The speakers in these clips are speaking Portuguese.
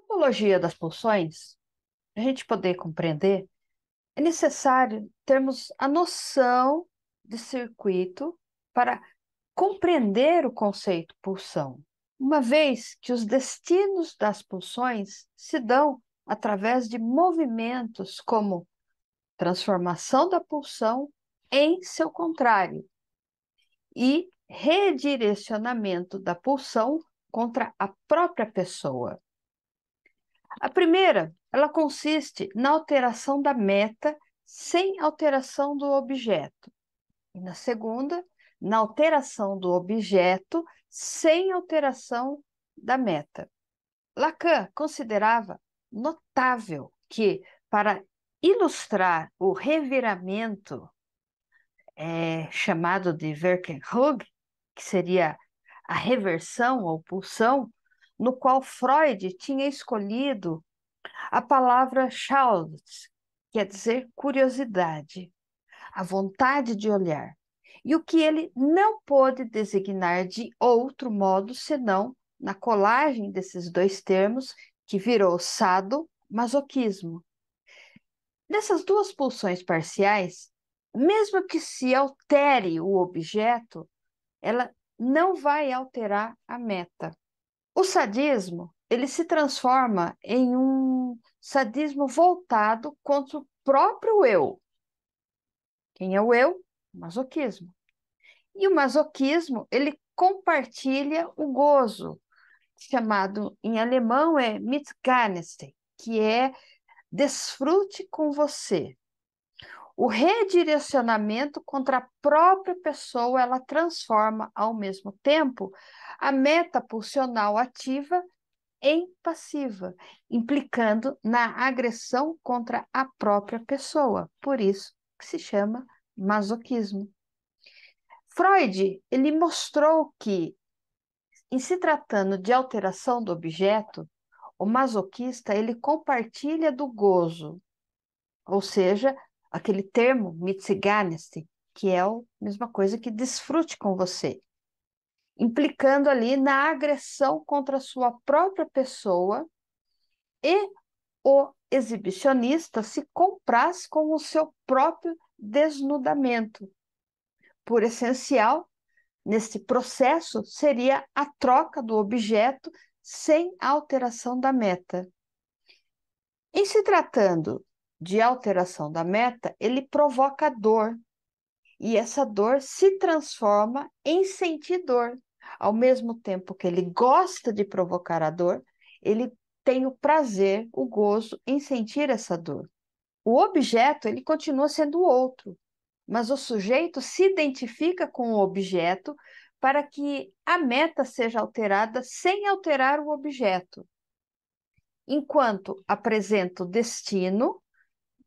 Topologia das pulsões, a gente poder compreender, é necessário termos a noção de circuito para compreender o conceito pulsão, uma vez que os destinos das pulsões se dão através de movimentos como transformação da pulsão em seu contrário e redirecionamento da pulsão contra a própria pessoa. A primeira, ela consiste na alteração da meta sem alteração do objeto. E na segunda, na alteração do objeto sem alteração da meta. Lacan considerava notável que, para ilustrar o reviramento chamado de Verkehrsrug, que seria a reversão ou pulsão, no qual Freud tinha escolhido a palavra Schaudz, quer dizer curiosidade, a vontade de olhar, e o que ele não pôde designar de outro modo senão na colagem desses dois termos, que virou sadomasoquismo. Nessas duas pulsões parciais, mesmo que se altere o objeto, ela não vai alterar a meta. O sadismo, ele se transforma em um sadismo voltado contra o próprio eu. Quem é o eu? O masoquismo. E o masoquismo, ele compartilha o gozo, chamado em alemão é Mitgenestem, que é desfrute com você. O redirecionamento contra a própria pessoa, ela transforma ao mesmo tempo a meta pulsional ativa em passiva, implicando na agressão contra a própria pessoa. Por isso que se chama masoquismo. Freud, ele mostrou que, em se tratando de alteração do objeto, o masoquista, ele compartilha do gozo, ou seja, aquele termo Mitziganesty, que é a mesma coisa que desfrute com você, implicando ali na agressão contra a sua própria pessoa, e o exibicionista se compraz com o seu próprio desnudamento. Por essencial, nesse processo seria a troca do objeto sem alteração da meta. Em se tratando de alteração da meta, ele provoca dor, e essa dor se transforma em sentir dor. Ao mesmo tempo que ele gosta de provocar a dor, ele tem o prazer, o gozo em sentir essa dor. O objeto, ele continua sendo o outro, mas o sujeito se identifica com o objeto para que a meta seja alterada sem alterar o objeto. Enquanto apresenta o destino,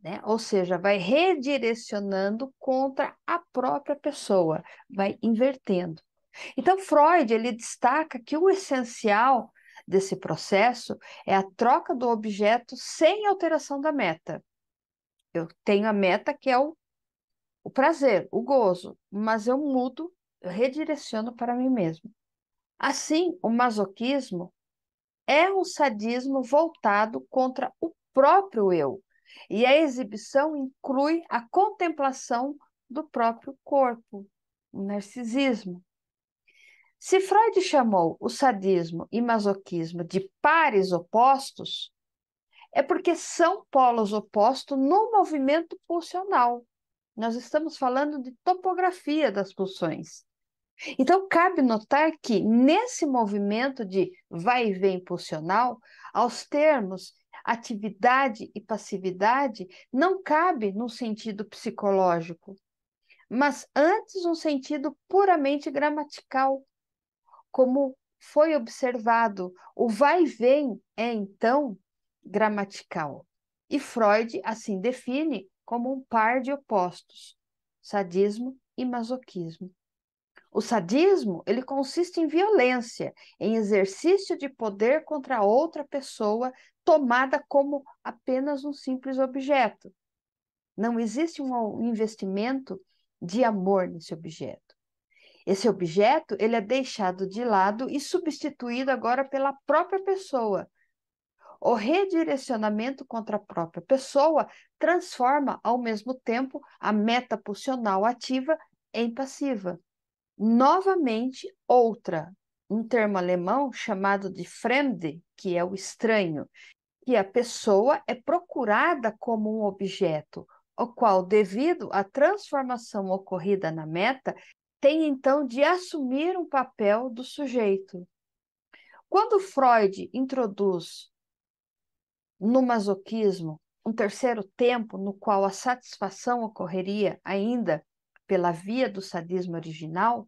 né? Ou seja, vai redirecionando contra a própria pessoa, vai invertendo. Então, Freud, ele destaca que o essencial desse processo é a troca do objeto sem alteração da meta. Eu tenho a meta que é o prazer, o gozo, mas eu mudo, eu redireciono para mim mesmo. Assim, o masoquismo é um sadismo voltado contra o próprio eu, e a exibição inclui a contemplação do próprio corpo, o narcisismo. Se Freud chamou o sadismo e masoquismo de pares opostos, é porque são polos opostos no movimento pulsional. Nós estamos falando de topografia das pulsões. Então, cabe notar que nesse movimento de vai e vem pulsional, aos termos atividade e passividade, não cabe no sentido psicológico, mas antes um sentido puramente gramatical, como foi observado. O vai e vem é, então, gramatical. E Freud assim define como um par de opostos, sadismo e masoquismo. O sadismo, ele consiste em violência, em exercício de poder contra outra pessoa, tomada como apenas um simples objeto. Não existe um investimento de amor nesse objeto. Esse objeto, ele é deixado de lado e substituído agora pela própria pessoa. O redirecionamento contra a própria pessoa transforma, ao mesmo tempo, a metapulsional ativa em passiva. Novamente, um termo alemão chamado de Fremde, que é o estranho, que a pessoa é procurada como um objeto, o qual, devido à transformação ocorrida na meta, tem então de assumir um papel do sujeito. Quando Freud introduz no masoquismo um terceiro tempo no qual a satisfação ocorreria ainda pela via do sadismo original,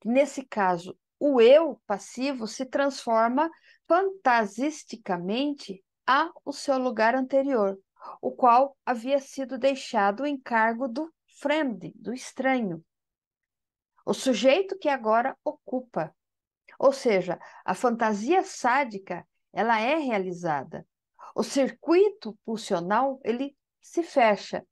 nesse caso, o eu passivo se transforma fantasisticamente ao seu lugar anterior, o qual havia sido deixado em cargo do fremde, do estranho, o sujeito que agora ocupa. Ou seja, a fantasia sádica, ela é realizada. O circuito pulsional, ele se fecha.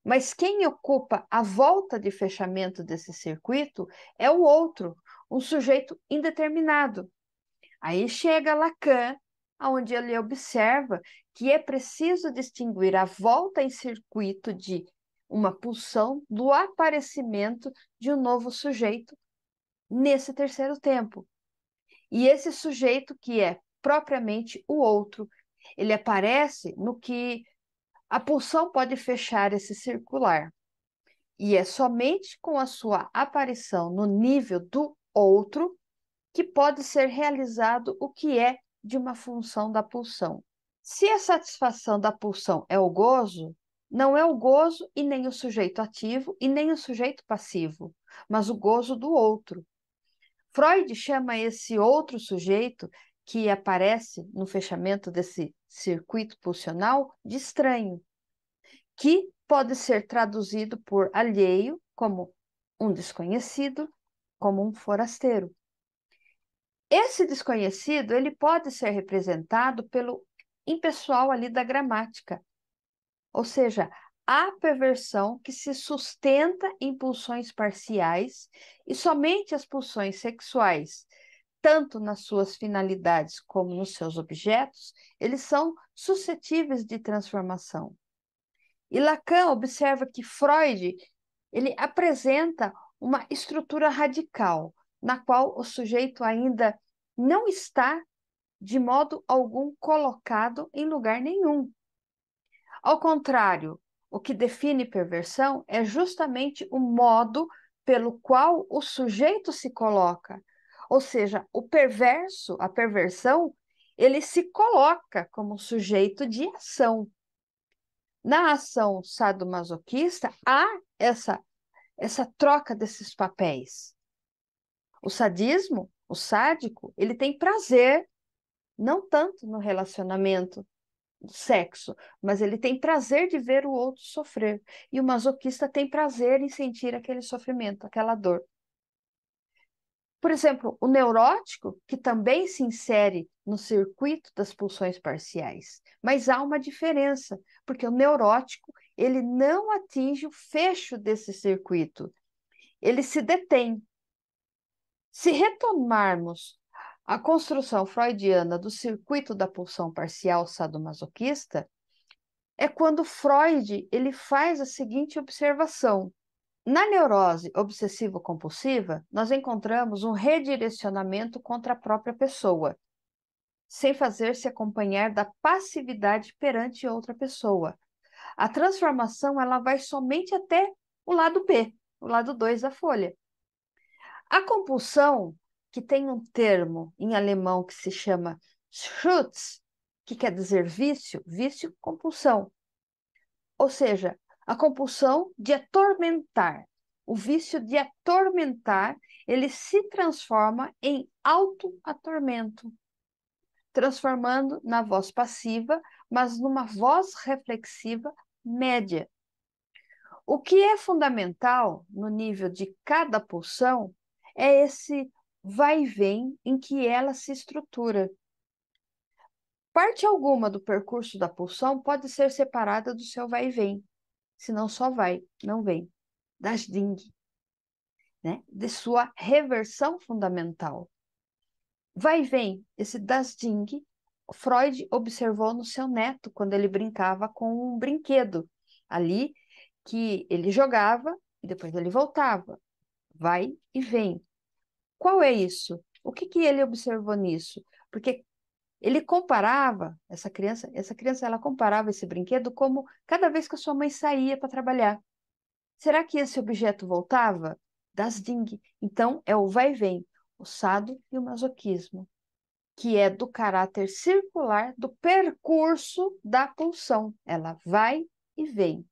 Mas quem ocupa a volta de fechamento desse circuito é o outro, um sujeito indeterminado. Aí chega Lacan, onde ele observa que é preciso distinguir a volta em circuito de uma pulsão do aparecimento de um novo sujeito nesse terceiro tempo. E esse sujeito, que é propriamente o outro, ele aparece no que a pulsão pode fechar esse circular. E é somente com a sua aparição no nível do outro que pode ser realizado o que é de uma função da pulsão. Se a satisfação da pulsão é o gozo, não é o gozo e nem o sujeito ativo e nem o sujeito passivo, mas o gozo do outro. Freud chama esse outro sujeito que aparece no fechamento desse circuito pulsional de estranho, que pode ser traduzido por alheio, como um desconhecido, como um forasteiro. Esse desconhecido, ele pode ser representado pelo impessoal ali da gramática, ou seja, a perversão que se sustenta em pulsões parciais e somente as pulsões sexuais, tanto nas suas finalidades como nos seus objetos, eles são suscetíveis de transformação. E Lacan observa que Freud, ele apresenta uma estrutura radical, na qual o sujeito ainda não está, de modo algum, colocado em lugar nenhum. Ao contrário, o que define perversão é justamente o modo pelo qual o sujeito se coloca. Ou seja, o perverso, a perversão, ele se coloca como sujeito de ação. Na ação sadomasoquista, há essa troca desses papéis. O sadismo, o sádico, ele tem prazer, não tanto no relacionamento do sexo, mas ele tem prazer de ver o outro sofrer. E o masoquista tem prazer em sentir aquele sofrimento, aquela dor. Por exemplo, o neurótico, que também se insere no circuito das pulsões parciais. Mas há uma diferença, porque o neurótico, ele não atinge o fecho desse circuito. Ele se detém. Se retomarmos a construção freudiana do circuito da pulsão parcial sadomasoquista, é quando Freud ele faz a seguinte observação. Na neurose obsessivo-compulsiva, nós encontramos um redirecionamento contra a própria pessoa, sem fazer-se acompanhar da passividade perante outra pessoa. A transformação ela vai somente até o lado B, o lado 2 da folha. A compulsão, que tem um termo em alemão que se chama Schutz, que quer dizer vício, vício, compulsão. Ou seja, a compulsão de atormentar. O vício de atormentar, ele se transforma em auto-atormento, transformando na voz passiva, mas numa voz reflexiva média. O que é fundamental no nível de cada pulsão é esse vai e vem em que ela se estrutura. Parte alguma do percurso da pulsão pode ser separada do seu vai e vem, senão só vai, não vem, das ding, né? De sua reversão fundamental. Vai e vem, esse das ding Freud observou no seu neto, quando ele brincava com um brinquedo ali, que ele jogava e depois ele voltava, vai e vem. Qual é isso? O que que ele observou nisso? Porque ele comparava essa criança ela comparava esse brinquedo como cada vez que a sua mãe saía para trabalhar. Será que esse objeto voltava? Das Ding. Então, é o vai e vem, o sado e o masoquismo, que é do caráter circular do percurso da pulsão. Ela vai e vem.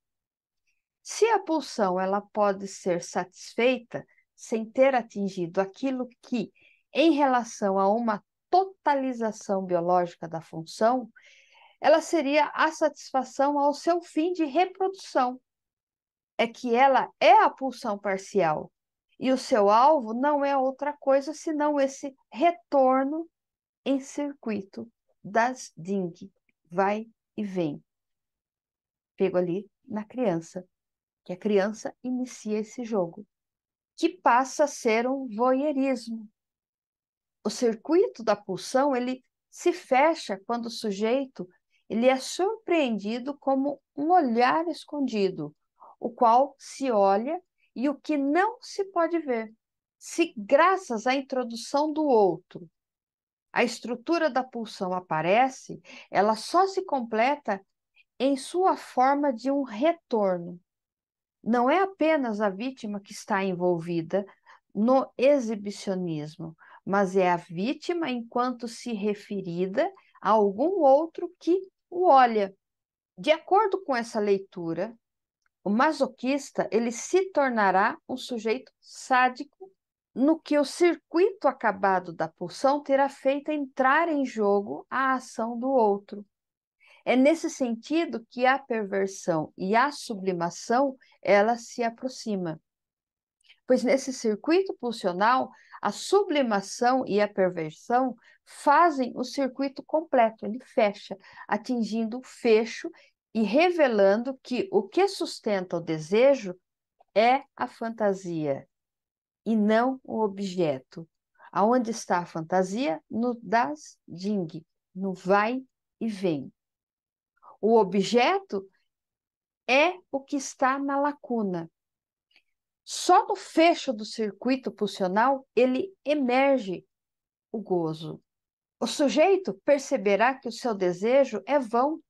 Se a pulsão ela pode ser satisfeita sem ter atingido aquilo que, em relação a uma totalização biológica da função, ela seria a satisfação ao seu fim de reprodução. É que ela é a pulsão parcial e o seu alvo não é outra coisa senão esse retorno em circuito das Ding, vai e vem. Pego ali na criança, que a criança inicia esse jogo, que passa a ser um voyeurismo. O circuito da pulsão, ele se fecha quando o sujeito ele é surpreendido como um olhar escondido, o qual se olha e o que não se pode ver. Se, graças à introdução do outro, a estrutura da pulsão aparece, ela só se completa em sua forma de um retorno. Não é apenas a vítima que está envolvida no exibicionismo, mas é a vítima enquanto se referida a algum outro que o olha. De acordo com essa leitura, o masoquista ele se tornará um sujeito sádico no que o circuito acabado da pulsão terá feito entrar em jogo a ação do outro. É nesse sentido que a perversão e a sublimação ela se aproximam. Pois nesse circuito pulsional, a sublimação e a perversão fazem o circuito completo, ele fecha, atingindo o fecho e revelando que o que sustenta o desejo é a fantasia e não o objeto. Aonde está a fantasia? No das Ding, no vai e vem. O objeto é o que está na lacuna. Só no fecho do circuito pulsional ele emerge o gozo. O sujeito perceberá que o seu desejo é vão,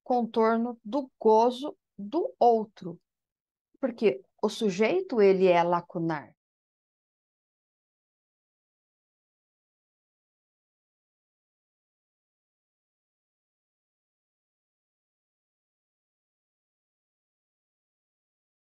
contorno do gozo do outro, porque o sujeito ele é lacunar.